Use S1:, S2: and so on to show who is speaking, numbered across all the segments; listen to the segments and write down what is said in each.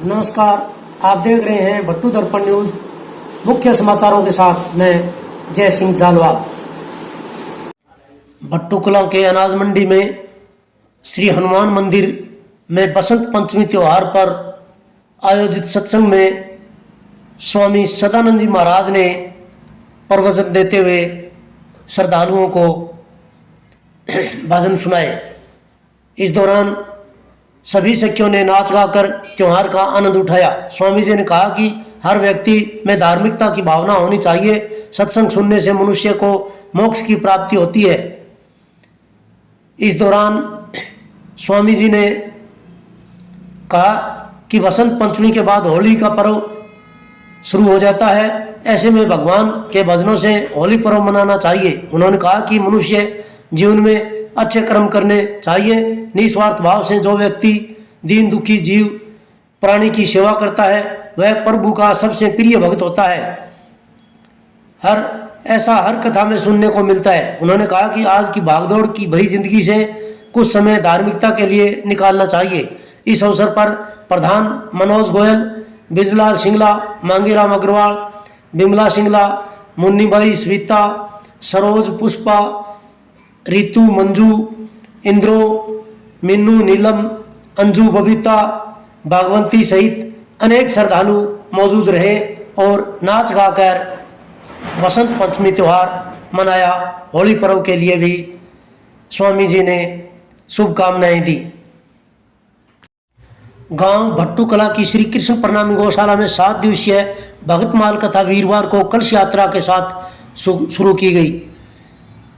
S1: नमस्कार, आप देख रहे हैं भट्टू दर्पण न्यूज। मुख्य समाचारों के साथ मैं जय सिंह जालवा। भट्टू कलां के अनाज मंडी में श्री हनुमान मंदिर में बसंत पंचमी त्योहार पर आयोजित सत्संग में स्वामी सदानंद जी महाराज ने प्रवचन देते हुए श्रद्धालुओं को भजन सुनाए। इस दौरान सभी सखियों ने नाच गाकर त्योहार का आनंद उठाया। स्वामी जी ने कहा कि हर व्यक्ति में धार्मिकता की भावना होनी चाहिए। सत्संग सुनने से मनुष्य को मोक्ष की प्राप्ति होती है। इस दौरान स्वामी जी ने कहा कि बसंत पंचमी के बाद होली का पर्व शुरू हो जाता है। ऐसे में भगवान के भजनों से होली पर्व मनाना चाहिए। उन्होंने कहा कि मनुष्य जीवन में अच्छे कर्म करने चाहिए। निस्वार्थ भाव से जो व्यक्ति दीन दुखी जीव प्राणी की सेवा करता है वह प्रभु का सबसे प्रिय भक्त होता है। हर कथा में सुनने को मिलता है। उन्होंने कहा कि आज की भागदौड़ की भरी जिंदगी से कुछ समय धार्मिकता के लिए निकालना चाहिए। इस अवसर पर प्रधान मनोज गोयल, बिजलाल सिंगला, मांगीराम अग्रवाल, बिमला सिंगला, मुन्नीबाई स्वीता, सरोज पुष्पा, रितु, मंजू, इंद्रो, मीनू, नीलम, अंजू, बबीता, भागवंती सहित अनेक श्रद्धालु मौजूद रहे और नाच गाकर बसंत पंचमी त्योहार मनाया। होली पर्व के लिए भी स्वामी जी ने शुभकामनाएं दी। गांव भट्टू कला की श्री कृष्ण प्रणामी गौशाला में 7 दिवसीय भगतमाल कथा वीरवार को कलश यात्रा के साथ शुरू की गई।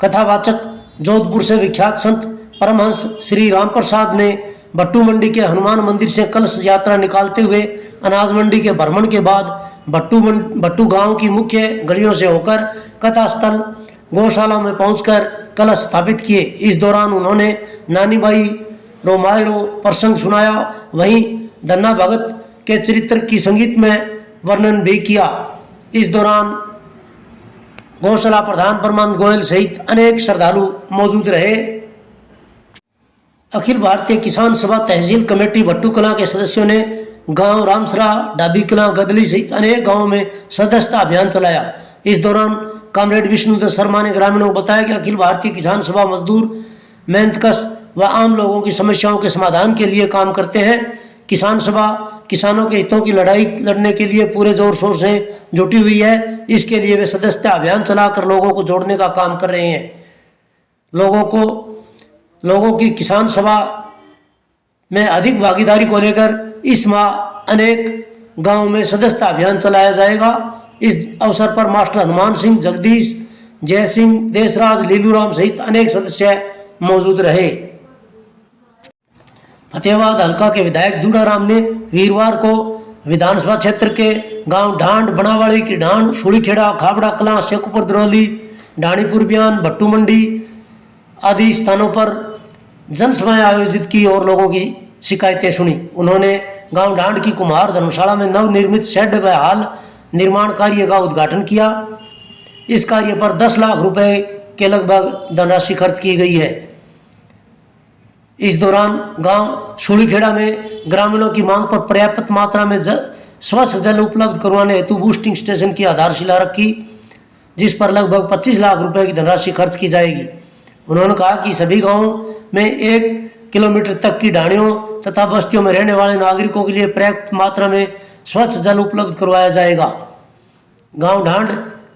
S1: कथावाचक जोधपुर से विख्यात संत परमहंस श्री राम प्रसाद ने भट्टू मंडी के हनुमान मंदिर से कलश यात्रा निकालते हुए अनाज मंडी के भ्रमण के बाद भट्टू गांव की मुख्य गलियों से होकर कथा स्थल गौशाला में पहुंचकर कलश स्थापित किए। इस दौरान उन्होंने नानीबाई रोमायरो प्रसंग सुनाया। वहीं धन्ना भगत के चरित्र की संगीत में वर्णन भी किया। इस दौरान गौशाला प्रधान परमानंद गोयल सहित अनेक श्रद्धालु मौजूद रहे। अखिल भारतीय किसान सभा तहसील कमेटी भट्टू कलां के सदस्यों ने गांव रामसरा, डाबी कलां, गदली सहित अनेक गांवों में सदस्यता अभियान चलाया। इस दौरान कॉमरेड विष्णुदत्त शर्मा ने ग्रामीणों को बताया कि अखिल भारतीय किसान सभा मजदूर, मेहनतकश व आम लोगों की समस्याओं के समाधान के लिए काम करते हैं। किसान सभा किसानों के हितों की लड़ाई लड़ने के लिए पूरे जोर शोर से जुटी हुई है। इसके लिए वे सदस्यता अभियान चलाकर लोगों को जोड़ने का काम कर रहे हैं। लोगों की किसान सभा में अधिक भागीदारी को लेकर इस माह अनेक गांवों में सदस्यता अभियान चलाया जाएगा। इस अवसर पर मास्टर हनुमान सिंह, जगदीश, जय सिंह, देशराज, लीलूराम सहित अनेक सदस्य मौजूद रहे। फतेहाबाद हल्का के विधायक दूड़ाराम ने वीरवार को विधानसभा क्षेत्र के गांव ढांड, बनावाड़ी की ढांड, सुड़ीखेड़ा, खाबड़ा कलां, शेखुपुर दरौली, ढाणीपुर बयान, भट्टू मंडी आदि स्थानों पर जनसभाएं आयोजित की और लोगों की शिकायतें सुनी। उन्होंने गांव ढांड की कुम्हार धर्मशाला में नवनिर्मित शेड व हाल निर्माण कार्य का उद्घाटन किया। इस कार्य पर 10 लाख रुपए के लगभग धनराशि खर्च की गई है। इस दौरान गांव सुड़ीखेड़ा में ग्रामीणों की मांग पर पर्याप्त मात्रा में स्वच्छ जल उपलब्ध करवाने हेतु बूस्टिंग स्टेशन की आधारशिला रखी, जिस पर लगभग 25 लाख रुपए की धनराशि खर्च की जाएगी। उन्होंने कहा कि सभी गांवों में 1 किलोमीटर तक की ढाणियों तथा बस्तियों में रहने वाले नागरिकों के लिए पर्याप्त मात्रा में स्वच्छ जल उपलब्ध करवाया जाएगा। गांव ढांड,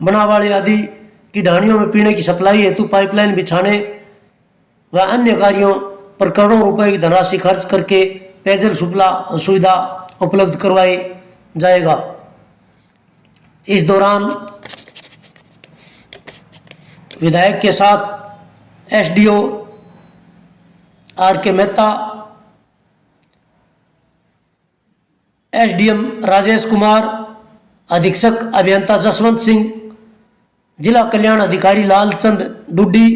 S1: बनावाड़ी आदि की ढाणियों में पीने की सप्लाई हेतु पाइपलाइन बिछाने व अन्य कार्यों पर करोड़ों रुपए की धनराशि खर्च करके पेयजल सुविधा उपलब्ध करवाई जाएगा। इस दौरान विधायक के साथ एसडीओ आर के मेहता, एसडीएम राजेश कुमार, अधीक्षक अभियंता जसवंत सिंह, जिला कल्याण अधिकारी लालचंद डुड्डी,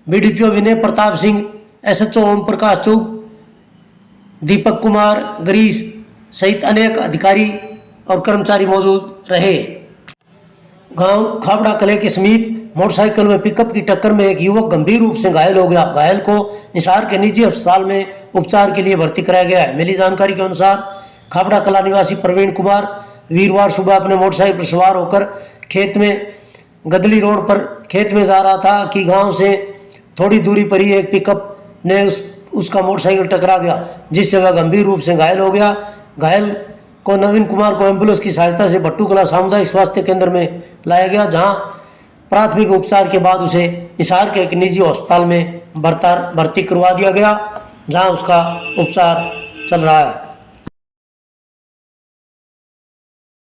S1: बीडीपीओ विनय प्रताप सिंह, एसएचओ ओम प्रकाश चौक, दीपक कुमार, गरीश सहित अनेक अधिकारी और कर्मचारी मौजूद रहे। गांव खाबड़ा कले के समीप मोटरसाइकिल में पिकअप की टक्कर में एक युवक गंभीर रूप से घायल हो गया। घायल को हिसार के निजी अस्पताल में उपचार के लिए भर्ती कराया गया है। मिली जानकारी के अनुसार खाबड़ा कला निवासी प्रवीण कुमार वीरवार सुबह अपने मोटरसाइकिल पर सवार होकर खेत में गदली रोड पर खेत में जा रहा था कि गांव से थोड़ी दूरी पर ही एक पिकअप ने उसका मोटरसाइकिल टकरा गया, जिससे वह गंभीर रूप से घायल हो गया। घायल को नवीन कुमार को एम्बुलेंस की सहायता से भट्टू कला सामुदायिक स्वास्थ्य केंद्र में लाया गया, जहां प्राथमिक उपचार के बाद उसे हिसार के एक निजी अस्पताल में भर्ती करवा दिया गया, जहां उसका उपचार चल रहा है।